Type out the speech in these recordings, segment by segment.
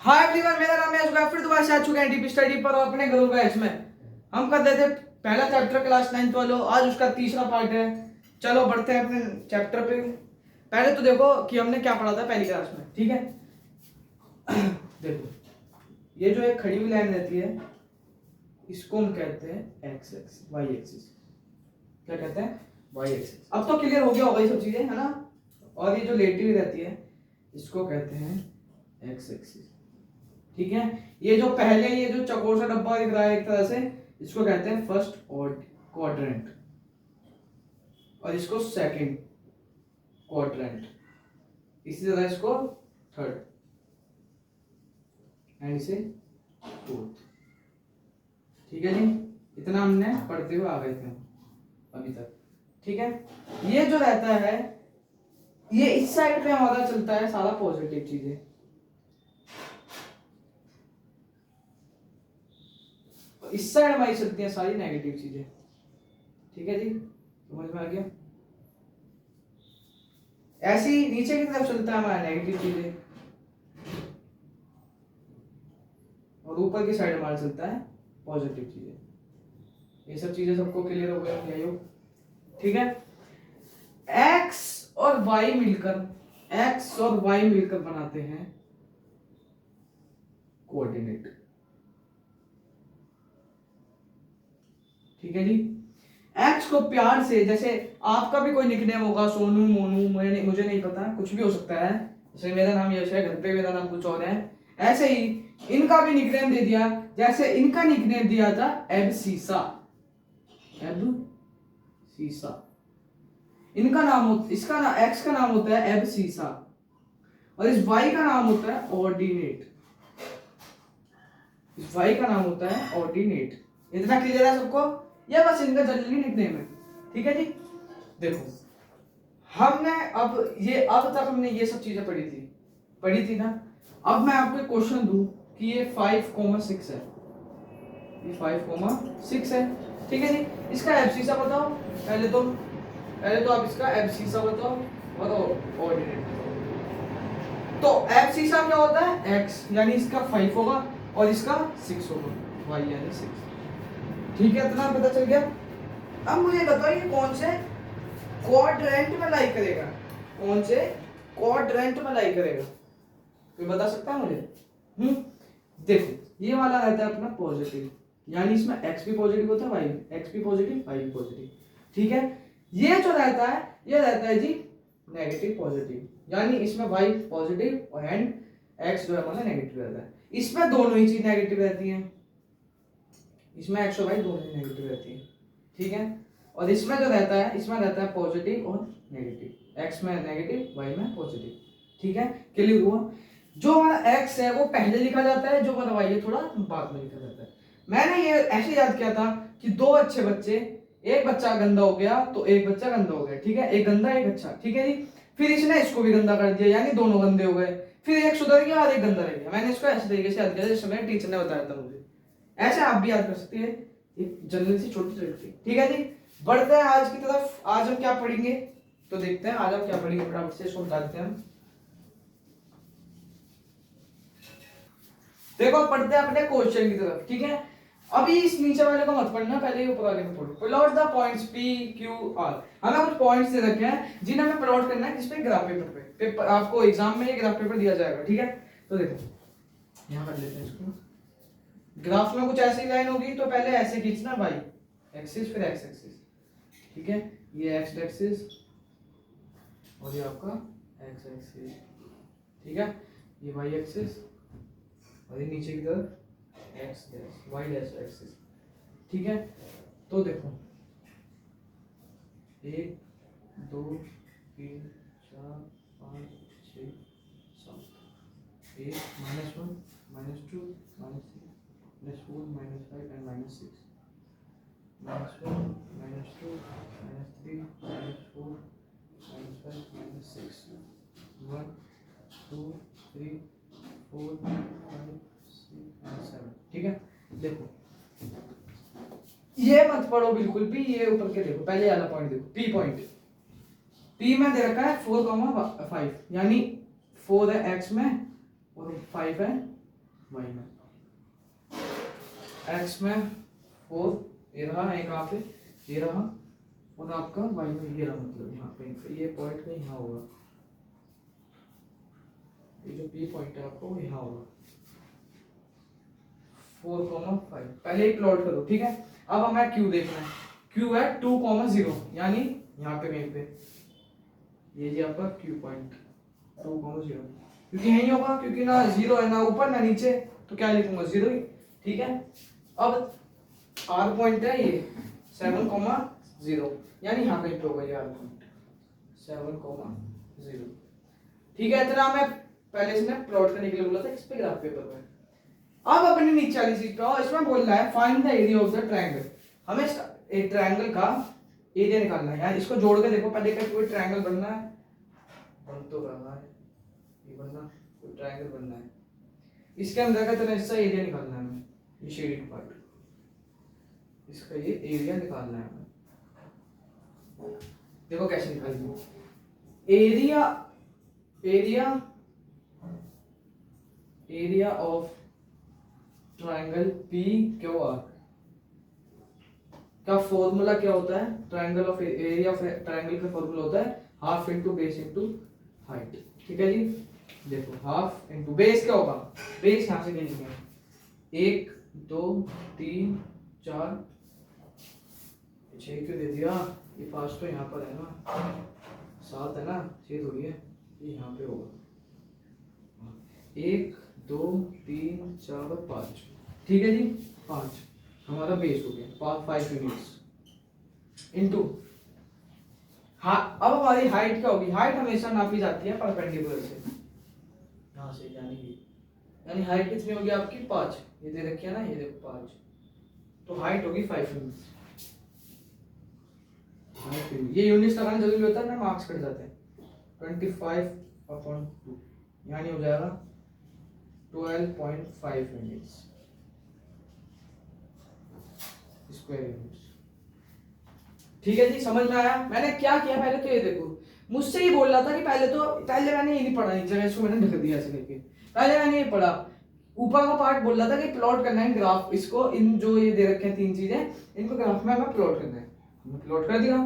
Hi everyone, मेरा नाम है अजगर। फिर दोबारा से आ चुके हैं डीप स्टडी पर और अपने गुरु बैच में। हम कर रहे थे पहला चैप्टर क्लास 9th वालों, आज उसका तीसरा पार्ट है। चलो बढ़ते हैं अपने चैप्टर पे। पहले तो देखो कि हमने क्या पढ़ा था पहली क्लास में, ठीक है। देखो ये जो एक खड़ी हुई लाइन रहती है इसको हम कहते हैं एक्स एक्सिस, वाई एक्सिस। क्या कहते हैं? Y axis. अब तो क्लियर हो गया होगा ये सब चीजें, है ना। और ये जो लेटी हुई रहती है इसको कहते हैं एक्स एक्सिस, ठीक है। ये जो पहले ये जो चौकोर सा डब्बा दिख रहा है एक तरह से, इसको कहते हैं फर्स्ट क्वाड्रेंट और इसको सेकंड क्वाड्रेंट, इसी तरह इसको थर्ड एंड इसे फोर्थ, ठीक है जी। इतना हमने पढ़ते हुए आ गए थे अभी तक, ठीक है। ये जो रहता है ये इस साइड पे हमारा चलता है सारा पॉजिटिव चीजें, इस साइड हमारी चलती हैं सारी नेगेटिव चीजें, ठीक है जी। समझ में आ गया? ऐसी नीचे की तरफ चलता है हमारा नेगेटिव चीजें और ऊपर की साइड हमारा चलता है पॉजिटिव चीजें। ये सब चीजें सबको क्लियर हो गया क्या योग? ठीक है। एक्स और वाई मिलकर बनाते हैं कोऑर्डिनेट, ठीक है जी। एक्स को प्यार से, जैसे आपका भी कोई निकनेम होगा, सोनू, मोनू, मुझे नहीं पता, कुछ भी हो सकता है। जैसे मेरा नाम यश है, घर पे मेरा नाम कुछ और है, ऐसे ही इनका भी निकनेम दे दिया। जैसे इनका निकनेम दिया था एबसीसा, इनका नाम इसका ना एक्स का नाम होता है एबसीसा और इस वाई का नाम होता है ऑर्डिनेट। इस वाई का नाम होता है ऑर्डिनेट। इतना क्लियर है सबको? यह बस इनका जनरली निकनेम है, ठीक है जी। देखो हमने अब तक हमने ये सब चीजें पढ़ी थी ना। अब मैं आपको एक क्वेश्चन दूं कि ये 5,6 है, ये 5,6 है, ठीक है जी। इसका एबसीसा बताओ। पहले तो आप इसका एबसीसा बताओ ऑर्डिनेट। तो एबसीसा क्या होता है? x, यानी इसका 5 होगा और इसका 6 होगा, y यानी 6, ठीक है। इतना पता चल गया। अब मुझे बताओ ये कौन से क्वाड्रेंट में लाई करेगा? कोई बता सकता है मुझे? देखो ये वाला रहता है अपना पॉजिटिव, यानी इसमें x भी पॉजिटिव होता है, y x भी पॉजिटिव, y भी पॉजिटिव, ठीक है। ये जो रहता है ये रहता है जी नेगेटिव पॉजिटिव, यानी इसमें y पॉजिटिव और एंड x जो है हमारा नेगेटिव रहता है। इसमें दोनों ही चीज नेगेटिव रहती हैं, इसमें x और y दोनों ही नेगेटिव रहती है, ठीक है। और इसमें जो रहता है इसमें रहता है पॉजिटिव और नेगेटिव, x में नेगेटिव y में पॉजिटिव, ठीक है। क्लियर हुआ? जो हमारा x है वो पहले लिखा जाता है, जो हमारा y है थोड़ा बाद में लिखा जाता है। मैंने ये ऐसे याद किया था कि दो अच्छे बच्चे, एक बच्चा गंदा हो गया तो एक बच्चा गंदा हो गया, ठीक है। एक गंदा एक अच्छा, ठीक है जी। फिर इसने इसको भी गंदा कर दिया, यानी दोनों गंदे हो गए। फिर एक सुधर गया और एक गंदा रह गया। मैंने इसको ऐसे तरीके से याद किया जैसे मेरे टीचर ने बताया था मुझे। ऐसे आप भी याद कर सकते हैं, एक जनरल सी छोटी ट्रिक, ठीक है जी। बढ़ते हैं आज की तरफ। आज हम क्या पढ़ेंगे तो देखते हैं आज हम क्या पढ़ेंगे, फटाफट से इसको बता देते हैं हम। देखो पढ़ते हैं अपने क्वेश्चन की तरफ, ठीक है। अभी इस नीचे वाले को मत पढ़ना, पहले ही ऊपर वाले को पढ़ो। Plot the points P, Q, R। हमें कुछ पॉइंट्स दे रखे हैं जिन्हें हमें प्लॉट करना है, जिस पे ग्राफ पेपर आपको एग्जाम में ये ग्राफ पेपर दिया जाएगा, ठीक है। तो देखो यहां पर लेते हैं इसको। ग्राफ में कुछ ऐसी लाइन होगी तो पहले ऐसे खींचना वाई एक्सिस फिर एक्स एक्सिस, ठीक है। ये एक्स एक्सिस और ये आपका एक्स एक्सिस, ठीक है। ये वाई एक्सिस और ये नीचे की तरफ X dash Y dash axis, ठीक है। तो देखो 1 2 3 4 5 6 7 8 -1 -2 -3 -4 -5 and -6 -1 -2 -3 -4 -5 -6 1 2 3 4 5 6 and 7, ठीक है। देखो ये मत पढ़ो बिल्कुल भी, ये ऊपर के देखो, पहले वाला पॉइंट देखो, P पॉइंट। P में दे रखा है 4,5, यानी 4 है x में और 5 है वाई में, एक्स में 4 ये रहा, एक यहाँ पे ये रहा, और आपका वाई में ये रहा, मतलब यहाँ पे ये पॉइंट कहीं यहाँ होगा, ये जो पी पॉइंट है आपको वो यहाँ होगा 4,5। पहले ही प्लॉट करो, ठीक है। अब हमें क्यू देखना है, क्यू है 2,0 यानी यहाँ पे कहीं पे ये जी आपका क्यू पॉइंट 2,0, क्योंकि यही होगा, क्योंकि ना जीरो है ना ऊपर ना नीचे, तो क्या लिखूंगा 0 ही, ठीक है। अब आर पॉइंट है ये 7,0 यानी यहाँ कहीं पे होगा ये आर पॉइंट 7,0, ठीक है। इतना मैं पहले से ना प्लॉट करने के लिए बोला था इस पे ग्राफ पेपर में। अब अपने नीचे वाली चीज पे आओ, इसमें बोल रहा है find the area of the triangle. हमें एक ट्रायंगल का एरिया निकालना है यार, इसको जोड़ के देखो पहले का कोई ट्रायंगल बनना है, बन तो रहा है, ये बनना कोई ट्रायंगल बनना है, इसके अंदर का इतना हिस्सा एरिया निकालना है हमें, ये शेडेड पार्ट, इसका ये एरिया निकालना है हमें। देखो कैसे निकालेंगे, area of triangle P Q R का फॉर्मूला क्या होता है, triangle of area of triangle का फॉर्मूला होता है half into base into height, ठीक है जी। देखो हाफ इंटू बेस क्या होगा, बेस यहां से गिनेंगे 1 2 3 4 6 क्यों दे दिया, ये 5 तो यहाँ पर है ना, 7 है ना, 6 थोड़ी है, ये यहाँ पे होगा 1 2 3 4 और 5, ठीक है जी। 5 हमारा बेस हो गया 5 यूनिट्स इनटू हाँ। अब हमारी हाइट क्या होगी, हाइट हमेशा नापी जाती है परपेंडिकुलर से, यहाँ से यानी हाइट कितनी होगी आपकी 5, ये दे रखी है ना, ये देखो 5, तो हाइट होगी 5 यूनिट्स। ये यूनिट्स लगाना जरूरी होता है ना, मार्क्स कट जाते हैं। 25/2 यानी हो जाएगा 12.5 यूनिट्स स्क्वायर यूनिट्स, ठीक है जी। समझ में आया मैंने क्या किया, पहले तो ये देखो मुझसे ही बोल रहा था कि पहले मैंने ये नहीं पढ़ा, नीचे इसको मैंने ढक दिया ऐसे करके, पहले मैंने ये पढ़ा, ऊपर का पार्ट बोल रहा था कि प्लॉट करना है ग्राफ, इसको इन जो ये दे रखे हैं 3 चीजें, इनको ग्राफ में हमें प्लॉट करना है, हमने प्लॉट कर दिया।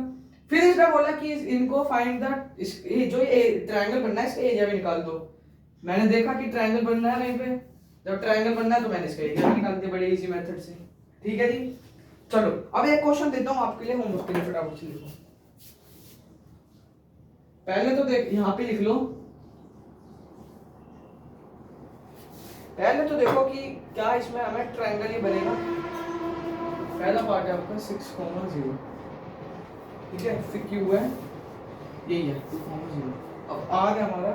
फिर इसमें बोला कि इनको फाइंड द जो ये ट्रायंगल बनना है इसका एरिया भी निकाल दो। मैंने देखा कि ट्रायंगल बनना है, नहीं पे जब ट्रायंगल बनना है तो मैंने इसका एरिया भी निकाल दिया बड़े इजी मेथड से, ठीक है जी। चलो अब एक क्वेश्चन देता हूं आपके लिए होमवर्क के लिए, फटाफट से लिखो। पहले तो देख यहां पे लिख लो, पहले तो देखो कि क्या इसमें हमें ट्रायंगल ही बनेगा। पहला पार्ट है आपका 6,0, ठीक है, फिर क्यू है यही है 2,0। अब आर है हमारा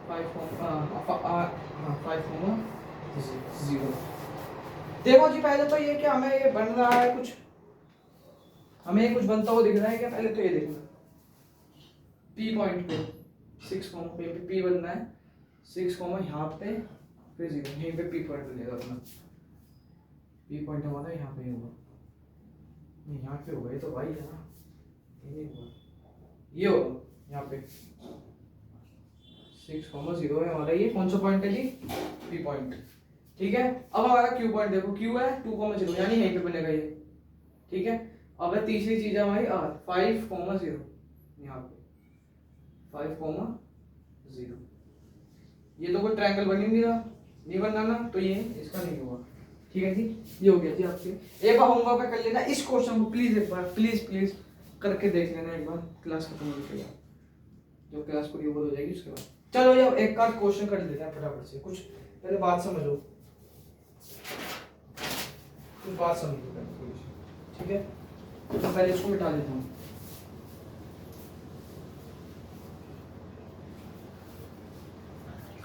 5,0। देखो जी पहले तो ये क्या हमें ये बन रहा है कुछ, हमें ये कुछ बनता हुआ दिख रहा है क्या, पहले तो ये देखना पी पॉइंट पे 6, पे पी बनना है 6, यहाँ पे फिर 0, यहीं पे पी पॉइंट बनेगा अपना, पी पॉइंट हमारा यहाँ पे होगा, नहीं यहाँ पे होगा, ये तो भाई है ना, ये होगा, ये होगा यहाँ पे 6,0 है हमारा, ये कौन सा पॉइंट है जी, पी पॉइंट, ठीक है। अब हमारा क्यू पॉइंट देखो, क्यू है 2,0 यानी यहीं पे बनेगा ये, ठीक है। अब है तीसरी चीज है हमारी आर 5,0, यहाँ पे 5,0, ये तो कोई ट्रायंगल बन ही नहीं रहा, नहीं बनना ना, तो ये इसका नहीं होगा, ठीक है जी। ये हो गया जी आपके, एक बार होमवर्क पे कर लेना इस क्वेश्चन को प्लीज, एक बार प्लीज करके देख लेना एक बार, क्लास खत्म होने के बाद, जो क्लास पूरी ओवर हो जाएगी उसके बाद। चलो जब एक का क्वेश्चन कर लेते हैं फटाफट से, कुछ पहले बात समझो, कुछ बात समझो, ठीक है। तो पहले इसको मिटा देता हूँ।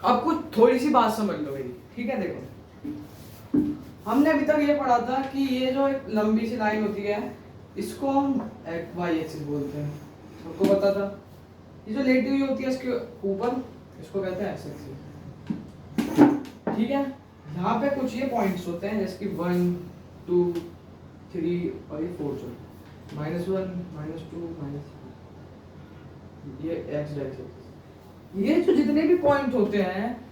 अब कुछ थोड़ी सी बात समझ लो मेरी, ठीक है। देखो हमने अभी तक ये पढ़ा था कि ये जो एक लंबी सी लाइन होती है इसको हम वाई एक्सिस बोलते हैं, सबको पता था। ये जो लेटी हुई होती है इसके ऊपर इसको कहते हैं एक्स एक्सिस, ठीक है। यहाँ पे कुछ ये पॉइंट्स होते हैं जैसे कि 1 2 3 और ये 4 जो -1 -2 ये एक्स डायरेक्शन, ये जो जितने भी पॉइंट होते हैं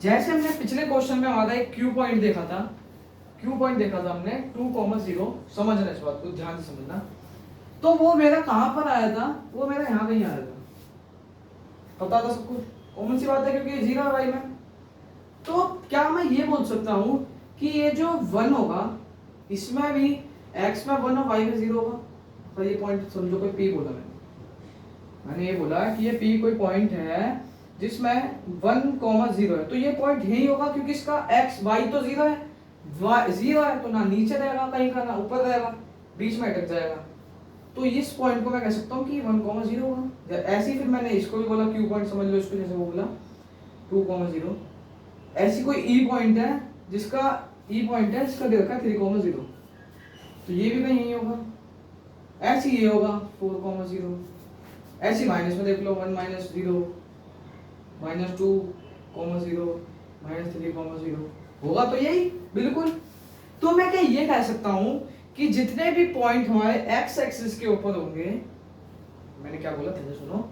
जैसे हमने पिछले क्वेश्चन में हमारा एक क्यू पॉइंट देखा था, क्यू पॉइंट देखा था हमने 2,0, समझना इस बात को ध्यान से समझना। तो वो मेरा कहां पर आया था, वो मेरा यहाँ कहीं आया था, पता था सब कुछ, कॉमन सी बात है क्योंकि ये 0 है वाई में। तो क्या मैं ये बोल सकता हूँ कि ये जो 1 होगा इसमें भी x में 1 और y में 0 होगा। तो ये पॉइंट समझो कोई p बोला मैंने ये बोला कि ये p कोई पॉइंट है जिसमें 1,0 है, तो ये पॉइंट यही होगा क्योंकि इसका x y तो 0 है, y 0 है, तो ना नीचे रहेगा कहीं का ना ऊपर रहेगा, बीच में अटक जाएगा। तो इस पॉइंट को मैं कह सकता हूँ कि 1,0 होगा। ऐसे ही फिर मैंने इसको भी बोला क्यू पॉइंट, समझ लो इसको, जैसे वो बोला 2,0। ऐसी कोई ई पॉइंट है जिसका ई पॉइंट है इसका दे रखा है 3,0, तो ये भी कहीं यही होगा। ऐसी ये होगा 4,0। ऐसी माइनस में देख लो 1 - 0 -2,0 -3,0 होगा, तो यही बिल्कुल। तो मैं क्या ये कह सकता हूं कि जितने भी पॉइंट हमारे एक्स एक्सिस के ऊपर होंगे, मैंने क्या बोला ध्यान से सुनो,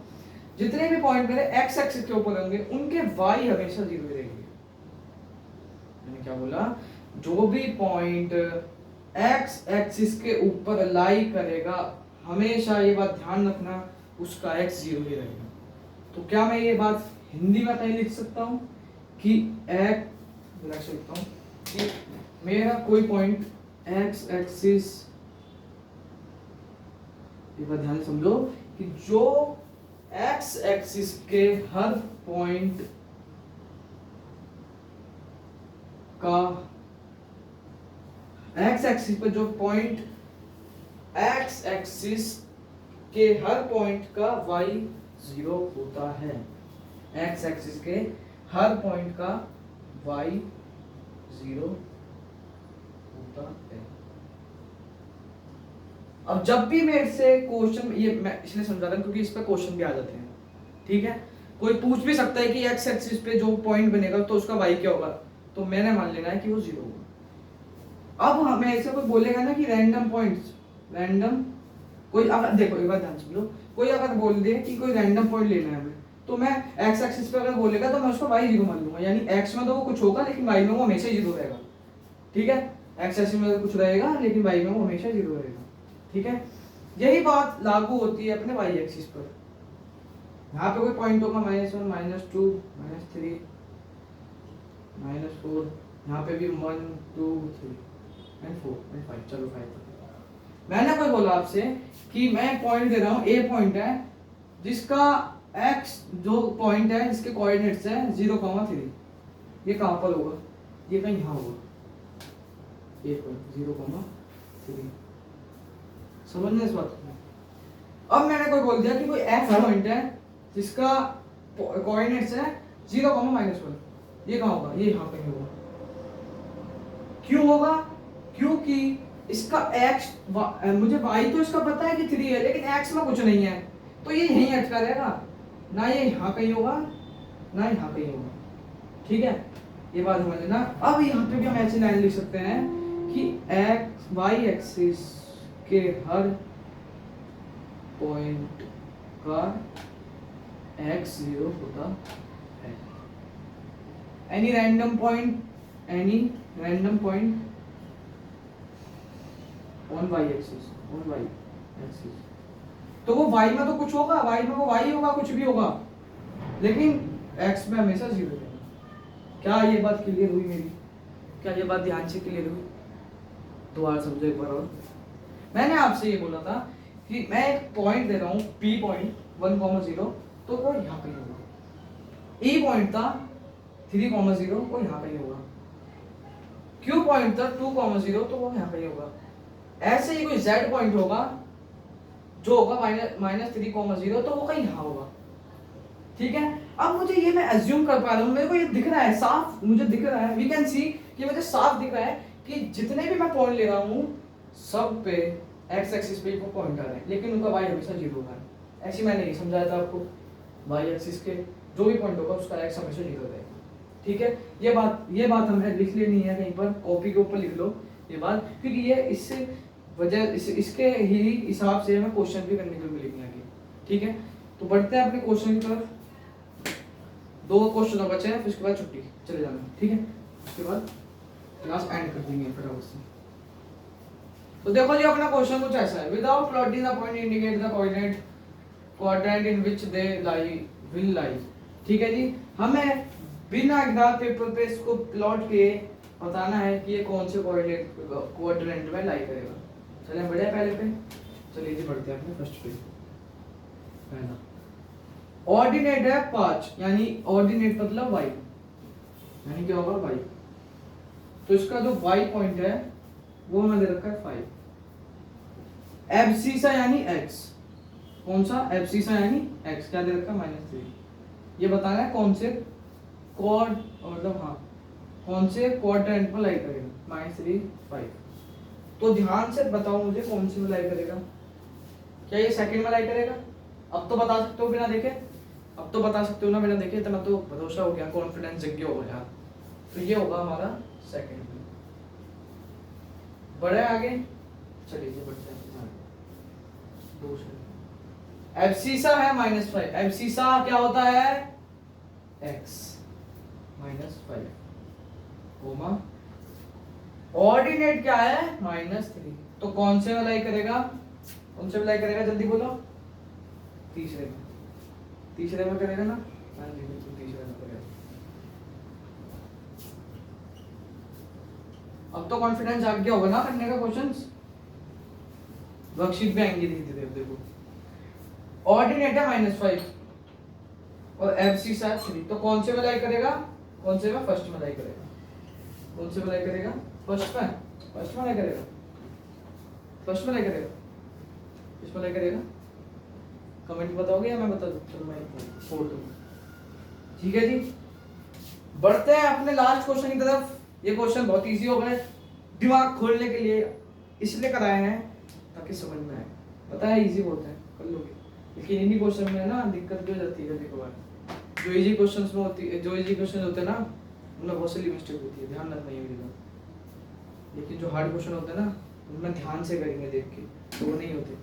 जितने भी पॉइंट मेरे एक्स एक्सिस के ऊपर होंगे उनके वाई हमेशा 0 रहेंगे। मैंने क्या बोला, जो भी पॉइंट एक्स एक्सिस के ऊपर लाई करेगा हमेशा ये बात ध्यान रखना उसका एक्स 0 ही रहेगा। तो क्या मैं ये बात हिंदी में कहीं लिख सकता हूं कि लिख सकता हूं कि मेरा कोई पॉइंट एक्स एक्सिस, ये बात ध्यान से समझो कि जो एक्स एक्सिस के हर पॉइंट का, एक्स एक्सिस पर जो पॉइंट एक्स एक्सिस के हर पॉइंट का y 0 होता है, एक्स एक्सिस के हर पॉइंट का y 0 होता है। अब जब भी मेरे से क्वेश्चन, ये मैं इसलिए समझा रहा हूं क्योंकि इस पे क्वेश्चन भी आ जाते हैं, ठीक है, कोई पूछ भी सकता है कि एक्स एक्सिस पे जो पॉइंट बनेगा तो उसका y क्या होगा, तो मैंने मान लेना है कि वो 0 होगा। अब हमें ऐसे कोई बोलेगा ना कि रैंडम पॉइंट्स, रैंडम कोई, अगर देखो एक बात ध्यान से समझो, कोई अगर बोल दे कि कोई रैंडम पॉइंट लेना है हमें, तो मैं एक्स एक्सिस पे अगर बोलेगा तो मैं उसको y 0 मान लूंगा, यानी x में तो वो कुछ होगा लेकिन y में वो हमेशा 0 रहेगा, ठीक है, एक्स एक्सिस में कुछ रहेगा लेकिन y में वो हमेशा 0 रहेगा, ठीक है। यही बात लागू होती है अपने y एक्सिस पर। यहाँ पे कोई पॉइंट होगा -1 -2 -3 -4, यहाँ पे भी 1 2 3 and 4 and 5, चलो 5 तक। मैंने कोई बोला आपसे कि मैं पॉइंट दे रहा हूँ, ए पॉइंट है जिसका x जो पॉइंट है जिसके कोऑर्डिनेट्स है 0,3, ये कहाँ पर होगा, ये कहीं यहाँ होगा, ए पॉइंट 0,3, समझना इस बात को। अब मैंने कोई बोल दिया कि कोई f पॉइंट है जिसका कोऑर्डिनेट्स है 0,-1, ये कहाँ होगा, ये यहाँ कहीं होगा। क्यों होगा, क्योंकि इसका x मुझे y तो इसका पता है कि 3 है लेकिन x में कुछ नहीं है, तो ये यहीं अटका रहेगा, ना ये यहाँ कहीं होगा ना यहाँ कहीं होगा, ठीक है, ये बात समझ लेना। अब यहाँ पे भी हम ऐसी लाइन लिख सकते हैं कि x y एक्सिस के हर पॉइंट का x 0 होता है। Any random point on y axis, तो वो y में तो कुछ होगा, y में वो y होगा, कुछ भी होगा, लेकिन x में हमेशा 0 रहेगा। क्या ये बात क्लियर हुई मेरी, क्या ये बात ध्यान से क्लियर हुई, दोबारा समझो एक बार और। मैंने आपसे ये बोला था कि मैं एक पॉइंट दे रहा हूँ p पॉइंट 1,0, तो वो यहाँ कहीं होगा, e पॉइंट था 3,0, वो यहाँ कहीं होगा, q पॉइंट था 2,0, तो वो यहाँ कहीं होगा। ऐसे ही कोई z पॉइंट होगा जो होगा -3,0, तो वो कहीं यहाँ होगा, ठीक है। अब मुझे ये मैं अज्यूम कर पा रहा हूँ, मेरे को ये दिख रहा है साफ, मुझे दिख रहा है, वी कैन सी कि मुझे साफ दिख रहा है कि जितने भी मैं पॉइंट ले रहा हूँ सब पे एक्स एक्सिस पे को पॉइंट आ रहे हैं, लेकिन उनका y हमेशा 0 होगा। ऐसी मैंने नहीं समझाया था आपको, y एक्सिस के जो भी पॉइंट होगा उसका x हमेशा 0 रहेगा, ठीक है। ये बात हमें लिख लेनी है कहीं पर, कॉपी के ऊपर लिख लो ये बात, क्योंकि ये इससे वजह इसके ही हिसाब से हमें क्वेश्चन भी करने के लिए मिलेंगे आगे, ठीक है। तो बढ़ते हैं अपने क्वेश्चन की तरफ। 2 क्वेश्चन और बचे हैं, फिर उसके बाद छुट्टी, चले जाना, ठीक है। उसके बाद क्लास एंड कर देंगे फटाफट से। तो देखो जी अपना क्वेश्चन कुछ ऐसा है, without plotting the point indicate the coordinate quadrant in which they lie will lie. ठीक है जी, हमें बिना ग्राफ पेपर पे इसको प्लॉट के बताना है कि ये कौन से कोऑर्डिनेट क्वाड्रेंट में लाई करेगा। चलिए बढ़े पहले पे, चलिए जी बढ़ते हैं अपने फर्स्ट पे। पहला ऑर्डिनेट है 5, यानी ऑर्डिनेट मतलब y, यानी क्या होगा y। तो इसका जो y पॉइंट है वो हमें दे रखा है 5। एब्सिसा यानी x, कौन सा एब्सिसा यानी x, क्या दे रखा है -3। ये बताना है कौन से क्वाड मतलब हाँ कौन से क्वाड्रेंट में लाई करेगा, -3 5। तो ध्यान से बताओ मुझे कौन सी में लाई करेगा, क्या ये सेकंड में लाई करेगा? अब तो बता सकते हो बिना देखे, अब तो बता सकते हो ना बिना देखे, इतना तो भरोसा हो गया, कॉन्फिडेंस जग गया हो गया। तो ये होगा हमारा सेकंड में। बढ़े आगे, चलिए ये बढ़ते हैं दूसरे। एब्सिसा है -5, एब्सिसा क्या होता है x -5 कोमा ऑर्डिनेट क्या है -3। तो कौन से में लाई करेगा, कौन से में लाई करेगा जल्दी बोलो, तीसरे में, तीसरे में करेगा ना, हाँ जी बिल्कुल तीसरे में करेगा। अब तो कॉन्फिडेंस आ गया होगा ना करने का क्वेश्चंस, वर्कशीट पे आएंगे धीरे धीरे। देखो ऑर्डिनेट है -5 और एब्सिसा 3, तो कौन से में लाई करेगा, कौन से में, फर्स्ट में लाई करेगा, कौन से में लाई करेगा, फर्स्ट में, फर्स्ट में लाई करेगा, फर्स्ट में लाई करेगा, किस में लाई करेगा, कमेंट बताओगे या मैं बता दूं? चलो मैं छोड़ दूंगा, ठीक है जी। बढ़ते हैं अपने लास्ट क्वेश्चन की तरफ। ये क्वेश्चन बहुत इजी हो गए, दिमाग खोलने के लिए इसलिए कराए हैं ताकि समझ में आए। पता है इजी बहुत है, कर लोगे, लेकिन इन्हीं क्वेश्चन में ना दिक्कत भी हो जाती है कभी कभार। जो इजी क्वेश्चंस में होती है, जो इजी क्वेश्चन होते हैं ना उनमें बहुत सारी मिस्टेक होती है, ध्यान रखना ये मेरी बात। लेकिन जो हार्ड क्वेश्चन होते हैं ना उनमें ध्यान से करेंगे देख के, तो वो नहीं होते।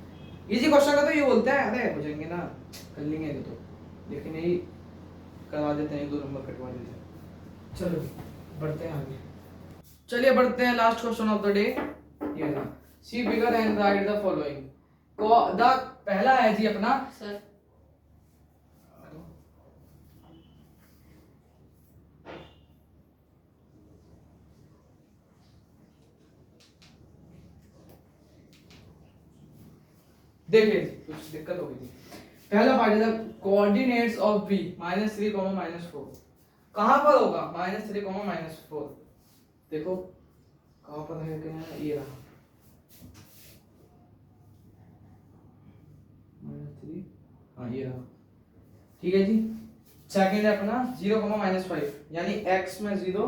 इजी क्वेश्चन का तो ये बोलते हैं अरे हो जाएंगे ना, कर लेंगे नहीं तो, लेकिन यही करवा देते हैं, 1-2 नंबर कटवा देते हैं। चलो बढ़ते हैं आगे, चलिए बढ़ते हैं last question of the day. ये ना see figure and write the following. The पहला है जी अपना सर देखिए कुछ दिक्कत हो गई थी। पहला पार्ट है कोऑर्डिनेट्स ऑफ b -3, -4 कहां पर होगा, -3, -4। देखो कहां पर है, क्या ये रहा -3, हाँ ये रहा, ठीक है जी। सेकंड है अपना 0, -5, यानी x में 0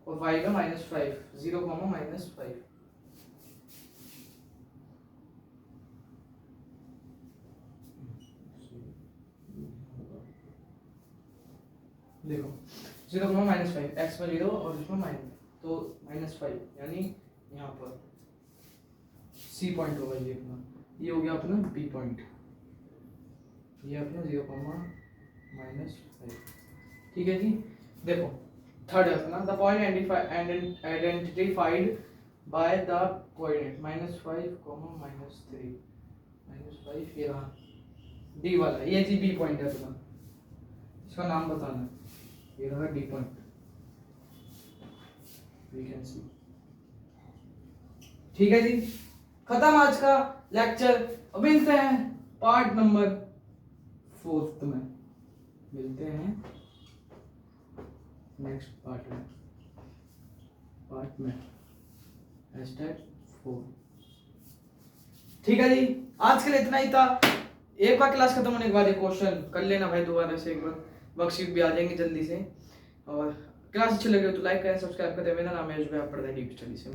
और y में -5, 0, -5। देखो 0, -5, x में 0 और इसमें माइनस, तो -5 यानी यहाँ पर C पॉइंट होगा ये अपना, ये हो गया अपना B पॉइंट, ये अपना 0, -5, ठीक है जी। देखो थर्ड है अपना the point identified by the coordinate -5, -3, -5 ये रहा D वाला, ये जी B पॉइंट है अपना, इसका नाम बताना है, ये रहा D point, we can see, ठीक है जी। खत्म आज का लेक्चर। अब मिलते हैं पार्ट नंबर 4 में, मिलते हैं नेक्स्ट पार्ट में #4, ठीक है जी। आज के लिए इतना ही था। एक बार क्लास खत्म होने के बाद ये क्वेश्चन कर लेना भाई दोबारा से एक बार, वर्कशीट भी आ जाएंगे जल्दी से। और क्लास अच्छी लगे तो लाइक करें, सब्सक्राइब करें। मेरा नाम है, आप पढ़ रहे हैं डी स्टडी से।